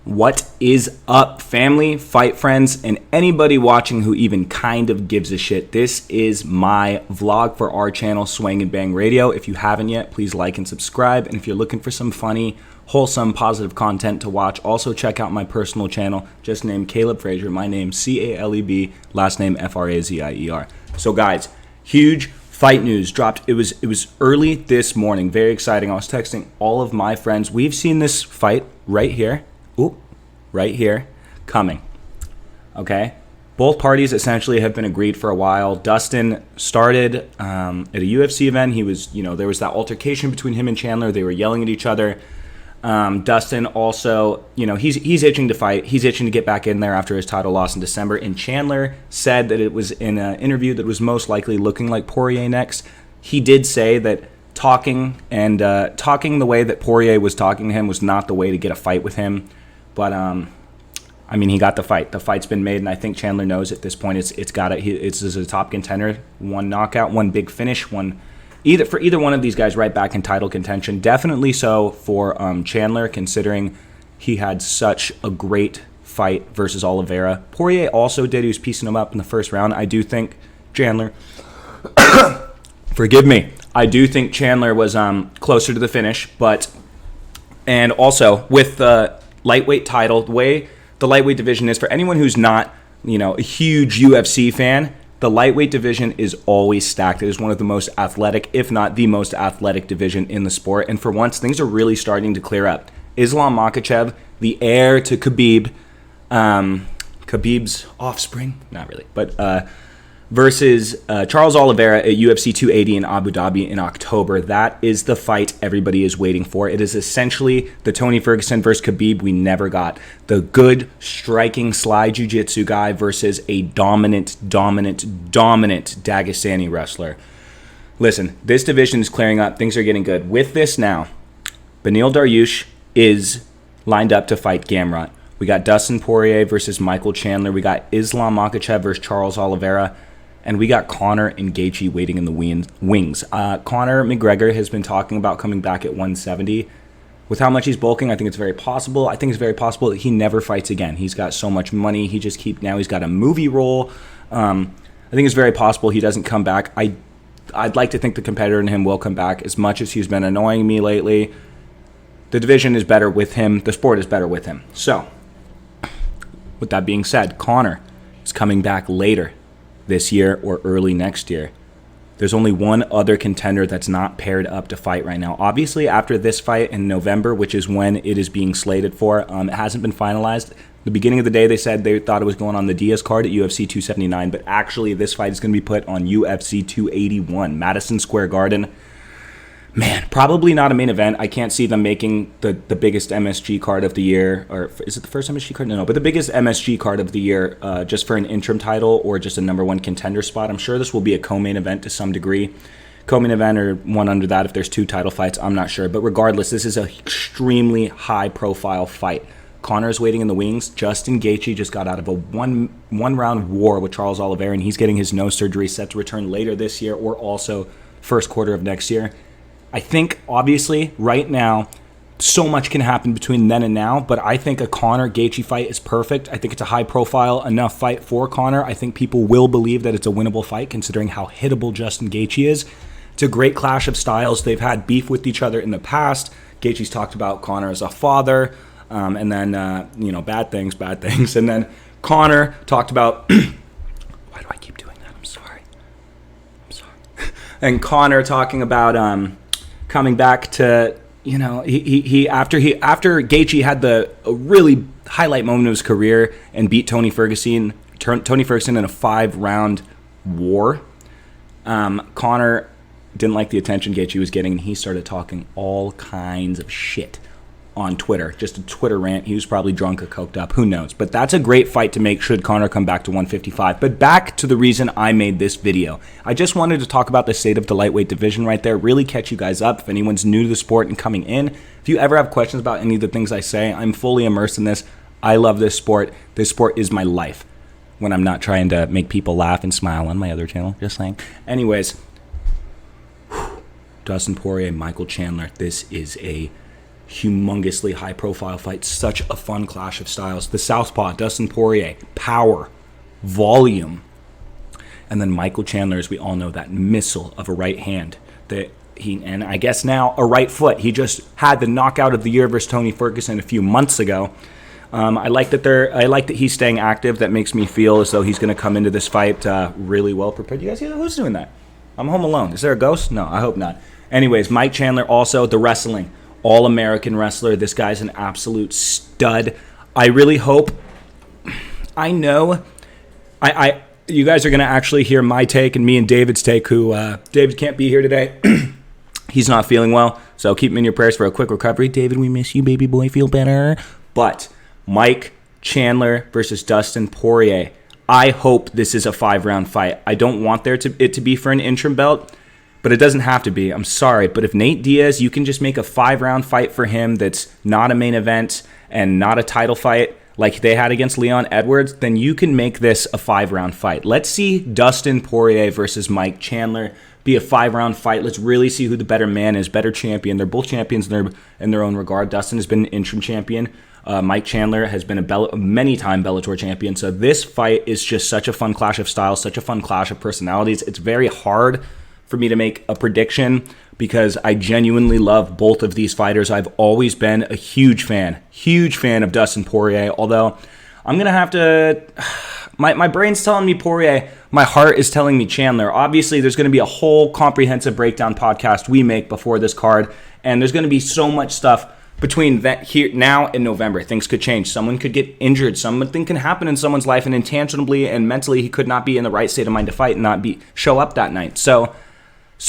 What is up, family, fight friends, and anybody watching who even kind of gives a shit? This is my vlog for our channel, Swang and Bang Radio. If you haven't yet, please like and subscribe. And if you're looking for some funny, wholesome, positive content to watch, also check out my personal channel, just named Caleb Frazier. My name, C-A-L-E-B, last name F-R-A-Z-I-E-R. So guys, huge fight news dropped. It was early this morning, very exciting. I was texting all of my friends. We've seen this fight right here. Right here, coming. Okay, both parties essentially have been agreed for a while. Dustin started at a UFC event. He was, there was that altercation between him and Chandler. They were yelling at each other. Dustin also, he's itching to fight. He's itching to get back in there after his title loss in December. And Chandler said that it was in an interview that was most likely looking like Poirier next. He did say that talking the way that Poirier was talking to him was not the way to get a fight with him. But he got the fight. The fight's been made, and I think Chandler knows at this point it's a top contender. One knockout, one big finish, either one of these guys right back in title contention. Definitely so for Chandler, considering he had such a great fight versus Oliveira. Poirier also did. He was piecing him up in the first round. I do think Chandler, forgive me, I do think Chandler was closer to the finish, and also with the lightweight title, the way the lightweight division is, for anyone who's not, a huge UFC fan, the lightweight division is always stacked. It is one of the most athletic, if not the most athletic division in the sport. And for once, things are really starting to clear up. Islam Makhachev, the heir to Khabib, Khabib's offspring, not really, but versus Charles Oliveira at UFC 280 in Abu Dhabi in October. That is the fight everybody is waiting for. It is essentially the Tony Ferguson versus Khabib we never got. The good, striking, sly jiu-jitsu guy versus a dominant Dagestani wrestler. Listen, this division is clearing up. Things are getting good. With this now, Beneil Dariush is lined up to fight Gamrot. We got Dustin Poirier versus Michael Chandler. We got Islam Makhachev versus Charles Oliveira. And we got Conor and Gaethje waiting in the wings. Conor McGregor has been talking about coming back at 170. With how much he's bulking, I think it's very possible. I think it's very possible that he never fights again. He's got so much money. Now he's got a movie role. I think it's very possible he doesn't come back. I'd like to think the competitor in him will come back. As much as he's been annoying me lately, the division is better with him. The sport is better with him. So, with that being said, Conor is coming back later this year or early next year. There's only one other contender that's not paired up to fight right now. Obviously, after this fight in November, which is when it is being slated for, it hasn't been finalized. The beginning of the day, they said they thought it was going on the Diaz card at UFC 279, but actually this fight is going to be put on UFC 281, Madison Square Garden. Man, probably not a main event. I can't see them making the biggest MSG card of the year. Or is it the first MSG card? No, but the biggest MSG card of the year just for an interim title or just a #1 contender spot. I'm sure this will be a co-main event to some degree. Co-main event or one under that if there's 2 title fights. I'm not sure. But regardless, this is an extremely high-profile fight. Conor's waiting in the wings. Justin Gaethje just got out of a one-round war with Charles Oliveira, and he's getting his nose surgery set to return later this year or also first quarter of next year. I think, obviously, right now, so much can happen between then and now, but I think a Conor-Gaethje fight is perfect. I think it's a high-profile enough fight for Conor. I think people will believe that it's a winnable fight, considering how hittable Justin Gaethje is. It's a great clash of styles. They've had beef with each other in the past. Gaethje's talked about Conor as a father, and then, bad things. And then Conor talked about... Why do I keep doing that? I'm sorry. And Conor talking about... coming back to, after Gaethje had the really highlight moment of his career and beat Tony Ferguson in a 5-round war, Conor didn't like the attention Gaethje was getting, and he started talking all kinds of shit on Twitter. Just a Twitter rant. He was probably drunk or coked up. Who knows? But that's a great fight to make should Conor come back to 155. But back to the reason I made this video. I just wanted to talk about the state of the lightweight division right there. Really catch you guys up. If anyone's new to the sport and coming in, if you ever have questions about any of the things I say, I'm fully immersed in this. I love this sport. This sport is my life. When I'm not trying to make people laugh and smile on my other channel. Just saying. Anyways. Dustin Poirier, Michael Chandler. This is a humongously high-profile fight. Such a fun clash of styles. The southpaw, Dustin Poirier, power, volume. And then Michael Chandler, as we all know, that missile of a right hand that and I guess now a right foot. He just had the knockout of the year versus Tony Ferguson a few months ago. I like that he's staying active. That makes me feel as though he's going to come into this fight really well prepared. You guys hear who's doing that? I'm home alone. Is there a ghost? No, I hope not. Anyways, Mike Chandler, also the wrestling, all-American wrestler. This guy's an absolute stud. I really hope. I know. You guys are going to actually hear my take and me and David's take. Who David can't be here today. He's not feeling well, so keep him in your prayers for a quick recovery. David, we miss you, baby boy. Feel better. But Mike Chandler versus Dustin Poirier. I hope this is a 5-round fight. I don't want it to be for an interim belt, but it doesn't have to be. I'm sorry, but if Nate Diaz, you can just make a 5-round fight for him that's not a main event and not a title fight like they had against Leon Edwards, then you can make this a 5-round fight. Let's see Dustin Poirier versus Mike Chandler be a 5-round fight. Let's really see who the better man is, better champion. They're both champions in their own regard. Dustin has been an interim champion. Mike Chandler has been a many-time Bellator champion. So this fight is just such a fun clash of styles, such a fun clash of personalities. It's very hard for me to make a prediction because I genuinely love both of these fighters. I've always been a huge fan of Dustin Poirier, although I'm going to have to... My brain's telling me Poirier. My heart is telling me Chandler. Obviously, there's going to be a whole comprehensive breakdown podcast we make before this card, and there's going to be so much stuff between that here now and November. Things could change. Someone could get injured. Something can happen in someone's life, and intangibly and mentally, he could not be in the right state of mind to fight and not show up that night. So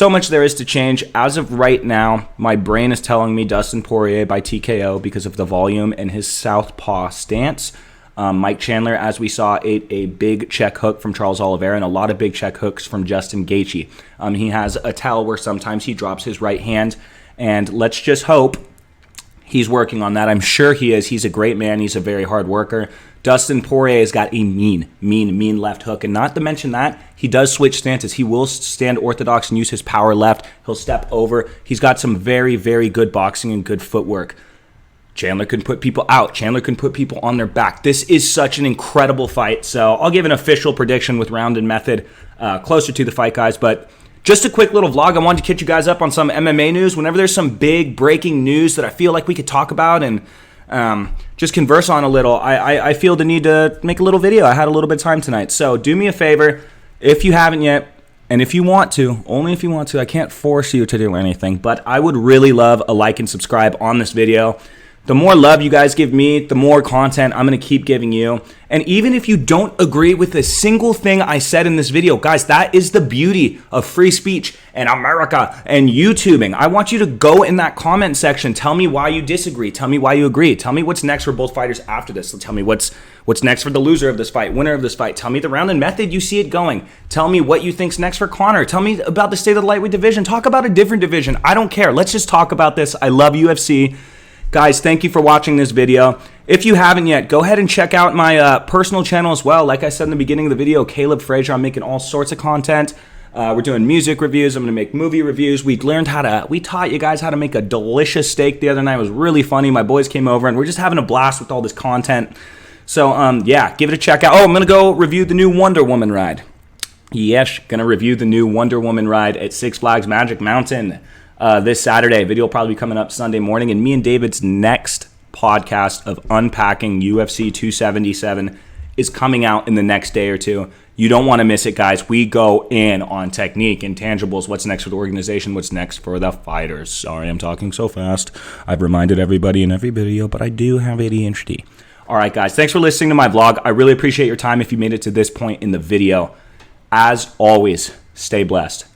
much there is to change. As of right now, my brain is telling me Dustin Poirier by TKO because of the volume and his southpaw stance. Mike Chandler, as we saw, ate a big check hook from Charles Oliveira and a lot of big check hooks from Justin Gaethje. He has a tell where sometimes he drops his right hand, and let's just hope he's working on that. I'm sure he is. He's a great man. He's a very hard worker. Dustin Poirier has got a mean left hook, and not to mention that, he does switch stances. He will stand orthodox and use his power left. He'll step over. He's got some very, very good boxing and good footwork. Chandler can put people out. Chandler can put people on their back. This is such an incredible fight. So I'll give an official prediction with round and method closer to the fight, guys. But just a quick little vlog. I wanted to catch you guys up on some MMA news. Whenever there's some big breaking news that I feel like we could talk about and just converse on a little, I feel the need to make a little video. I had a little bit of time tonight. So do me a favor, if you haven't yet, and if you want to, only if you want to, I can't force you to do anything, but I would really love a like and subscribe on this video. The more love you guys give me, the more content I'm going to keep giving you. And even if you don't agree with a single thing I said in this video, guys, that is the beauty of free speech and America and YouTubing. I want you to go in that comment section. Tell me why you disagree. Tell me why you agree. Tell me what's next for both fighters after this. Tell me what's next for the loser of this fight, winner of this fight. Tell me the round and method you see it going. Tell me what you think's next for Conor. Tell me about the state of the lightweight division. Talk about a different division. I don't care. Let's just talk about this. I love UFC. Guys, thank you for watching this video. If you haven't yet, go ahead and check out my personal channel as well. Like I said in the beginning of the video, Caleb Frazier, I'm making all sorts of content. We're doing music reviews. I'm going to make movie reviews. We taught you guys how to make a delicious steak the other night. It was really funny. My boys came over, and we're just having a blast with all this content. So, yeah, give it a check out. Oh, I'm going to go review the new Wonder Woman ride. Yes, going to review the new Wonder Woman ride at Six Flags Magic Mountain. This Saturday. Video will probably be coming up Sunday morning, and me and David's next podcast of Unpacking UFC 277 is coming out in the next day or two. You don't want to miss it, guys. We go in on technique, intangibles, what's next for the organization, what's next for the fighters. Sorry, I'm talking so fast. I've reminded everybody in every video, but I do have ADHD. All right, guys, thanks for listening to my vlog. I really appreciate your time if you made it to this point in the video. As always, stay blessed.